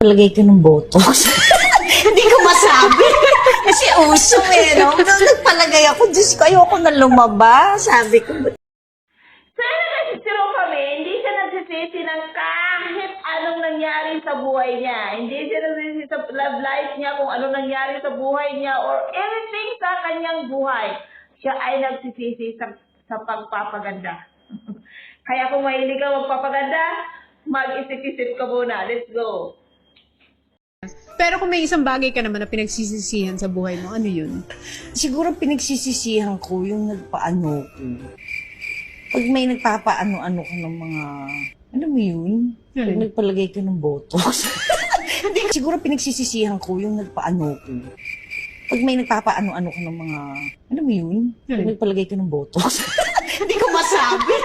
Palagay ka ng botox. Hindi ko masabi. Kasi uso no? Nagpalagay ako, Diyos ko, ayoko na lumabas. Sabi ko, Sana nagsisiro kami, hindi siya nagsisisi ng kahit anong nangyari sa buhay niya. Hindi siya nagsisisi sa love life niya, kung anong nangyari sa buhay niya, or anything sa kanyang buhay. Siya ay nagsisisi sa pagpapaganda. Kaya kung mahilig ka magpapaganda, mag-isip-isip ka muna. Let's go. Pero kung may isang bagay ka naman na pinagsisisihan sa buhay mo, ano yun? siguro pinagsisisihan ko yung nagpaano ko. Pag may nagpapaano-ano ka ng mga, ano mo yun? Pag Ano? nagpalagay ka ng botox. Hindi, siguro pinagsisisihan ko yung nagpaano ko. Pag may nagpapaano-ano ka ng mga, ano mo yun? Pag Ano? nagpalagay ka ng botox. Hindi ko masabi.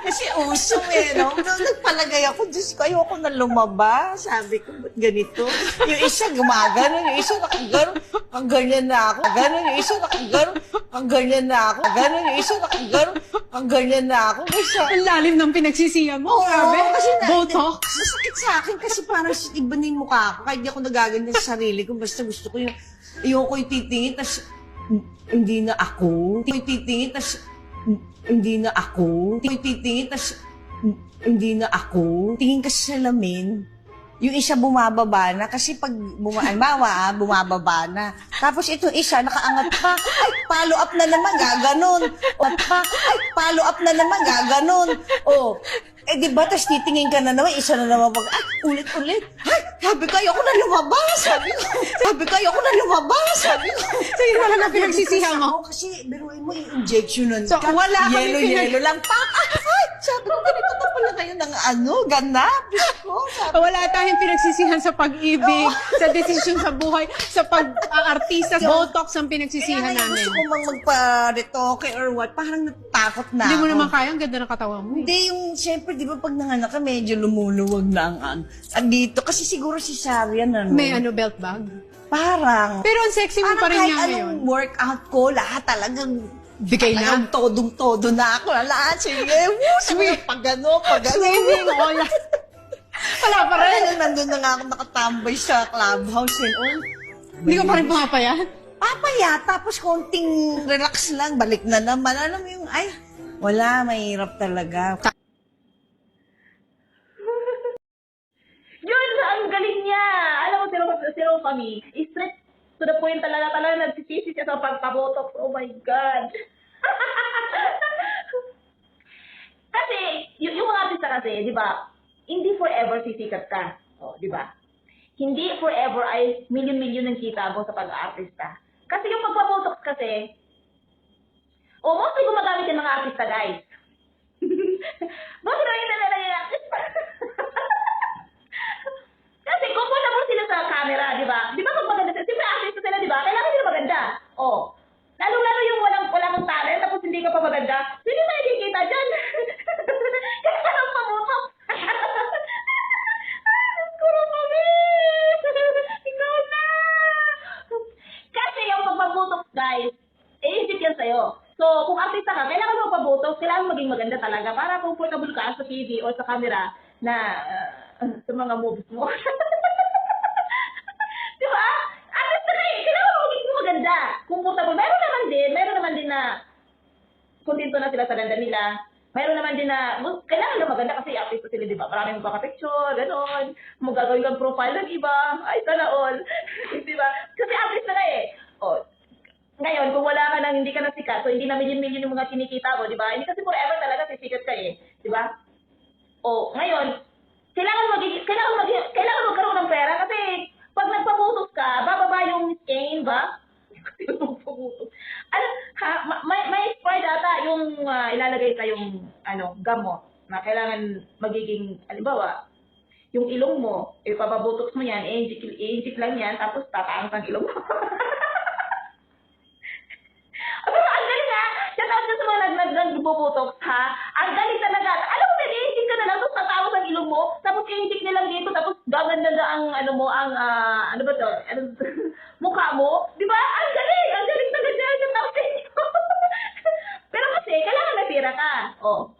Kasi uso no? Nagpalagay ako, Diyos ko, ayoko na lumabas. Sabi ko, ba't ganito? Yung isa gumagano, yung isa nakagano, ang ganyan na ako. Gano'n, yung isa nakagano, ang ganyan na ako. Gano'n, yung isa nakagano, ang ganyan na ako. Kasi, Ang lalim ng pinagsisihan mo. oo, Grabe. kasi Botox. masakit sa akin kasi parang iba na yung mukha ko. Kahit di ako nagaganyan sa sarili ko, basta gusto ko yung, ayoko yung titingin, tas hindi na ako. Yung titingin, tas hindi na ako. Yung titingin, tas hindi na ako. Tingin kasi sa lamin, yung isa bumababa na kasi pag bumababa na. Tapos itong isa nakaangat pa. Ay, follow up na naman, gaganon. At pa, ay, follow up na naman, gaganon. Oh, eh di ba, tas titingin ka na naman, isa na naman pag, ay, ulit-ulit. Ay, sabi ko, ayoko na lumabas. Sabi ko, ayoko na lumabas. Sabi ko. So yun wala na pinagsisihan mo? Ako kasi, biruin mo, i-injectionan So, ka. wala kami Yelo lang. Ay, sabi ko, ganito na pala kayo ng ganap. Diyos ko, sabi ko. Wala tayong pinagsisihan sa pag-ibig, sa desisyon sa buhay, sa pag-artista. Botox ang pinagsisihan Kaya namin. gusto ko mang magpa-retoke or what, parang natatakot na Hindi mo ako. naman kaya, ang ganda ng katawan mo. Hindi, yung, siyempre, di ba, pag nanganak ka, medyo lumuluwag na ang andito. Kasi siguro si Sarian, May belt bag. parang, Pero ang sexy mo pa rin kahit niya anong ngayon. workout ko, lahat talagang, Bigay na. talagang todong-todo na ako. Lahat, sige, woo, Sweet. pag gano. Swimming, all. Wala pa rin. Parang nandun na nga ako nakatambay sa clubhouse and all. Hindi ko pa rin pumapayat. Papaya, tapos konting relax lang, balik na naman. Alam mo yung, ay, wala, mahirap talaga. Yun, ang galing niya. Alam mo, zero kami. Straight to the point talaga nagsisisi siya sa pagpabotox. Oh my God. Kasi, yung mga artista kasi, di ba, hindi forever sisikat ka. Oh, di ba? Hindi forever ay milyon-milyon ng kita mo sa pag-artista. Kasi yung pagpabotox kasi, mostly gumagamit yung mga artista, guys. Mostly nakita na lang yung artista. Kasi comfortable sila sa camera, di ba? Di ba pag maganda sila? Siyempre artista sila, di ba? Kailangan nila maganda. Oh. Lalo-lalo yung walang talent, tapos hindi ka pa maganda. Sino na nakikita dyan? Kailangan pamutok. Kuro kami! Ikaw na! Kasi yung pagpabutok, guys, isip yan sa'yo. So, kung artista ka, kailangan magpabutok, kailangan maging maganda talaga para comfortable ka sa TV o sa camera na sa mga movies mo. Di ba? Artista ka eh, kailangan maging maganda. Comfortable. Meron naman din na kontento na sila sa ganda nila. Mayroon naman din na, kailangan na maganda kasi artista sila, di ba? Maraming magpaka-picture, gano'n. Magagawin kang profile ng iba. Ay, sana all. Di ba? Kasi artista na eh. Oh, ngayon, kung wala ka nang hindi ka na sikat, so hindi na milyon-milyon yung mga kinikita mo, di ba? Hindi kasi forever talaga sisikat ka eh. Di ba? O, ngayon, kailangan magkaroon ng pera kasi pag nagpaputos ka, bababa yung stain, ba? Ano, may spray data yung ilalagay sa yung gamot na kailangan magiging, halimbawa, yung ilong mo, ipapabotox mo yan, i-inject lang yan, tapos tataangas ang ilong mo. Ang galing ha! Shout out sa mga nagbubotox ha! Ang galing talaga! Alam mo, i-inject ka na lang, tapos tataangas ang ilong mo, tapos i-inject nilang dito, tapos gaganda na ang, ano ba to? Mukha mo. Di ba? Ang galing! Ang galing talaga dyan! Shout out sa inyo! Pero kasi, kailangan may pira ka. Oh.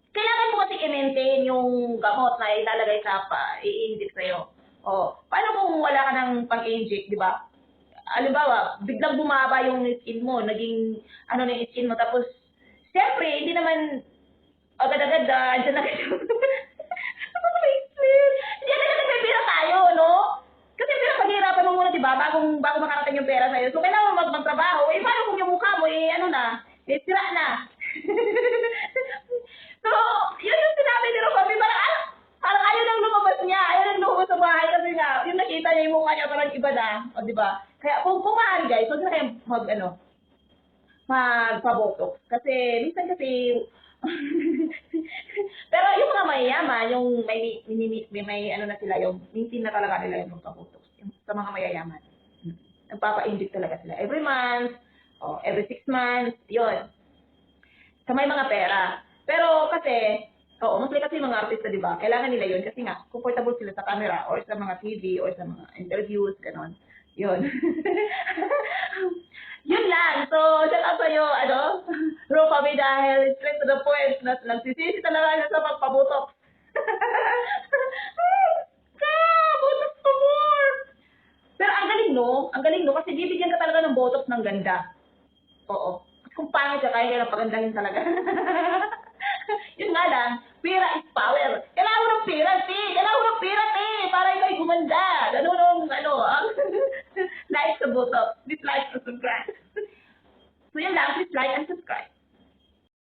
Kailangan mo kasi i-maintain yung gamot na ilalagay sa i-inject sa'yo. Oh. Paano kung wala ka ng pang-inject, di ba? Halimbawa, biglang bumaba yung skin mo, naging, ano na yung skin mo, tapos, siyempre, hindi naman, agad-agad, andyan na kayo. Ano ba explain? Hindi agad-agad may pera tayo, no? Kasi pinaghirapan mo muna, di ba, bago makarating yung pera sa'yo. So, kailangan mo magtrabaho. Eh, paano kung yung mukha mo, ano na, sira na. So, yun yung sinabi ni Romy, parang ayaw nang lumabas niya, ayaw nang lumabas sa bahay kasi nga, yung nakita niya yung mukha niya parang iba na, o di ba? Kaya kung maaari guys, huwag na kayo magpa-botox. Kasi, minsan kasi, pero yung mga mayayaman, yung may ano na sila, yung mintin na talaga nila yung magpa-botox. Yung, sa mga mayayaman. Nagpapa-inject talaga sila. Every month, o every 6 months, yun. Sa may mga pera. Pero kasi, mostly kasi mga artista, di ba? Kailangan nila yun kasi nga, comfortable sila sa camera or sa mga TV or sa mga interviews, ganon. Yun. Yun lang. So, shout out sa'yo, Romy, dahil straight to the point na nagsisisi talaga siya sa pagpabutok. Botox pa more! Pero ang galing no, kasi bibigyan ka talaga ng botox ng ganda. Oo. Kung pangit ka, kaya ka pagandahin talaga. Yun nga lang, pera is power. Kailangan mo ng pera, te. Para ikaw ay gumanda. Ganun ang, life sa botox.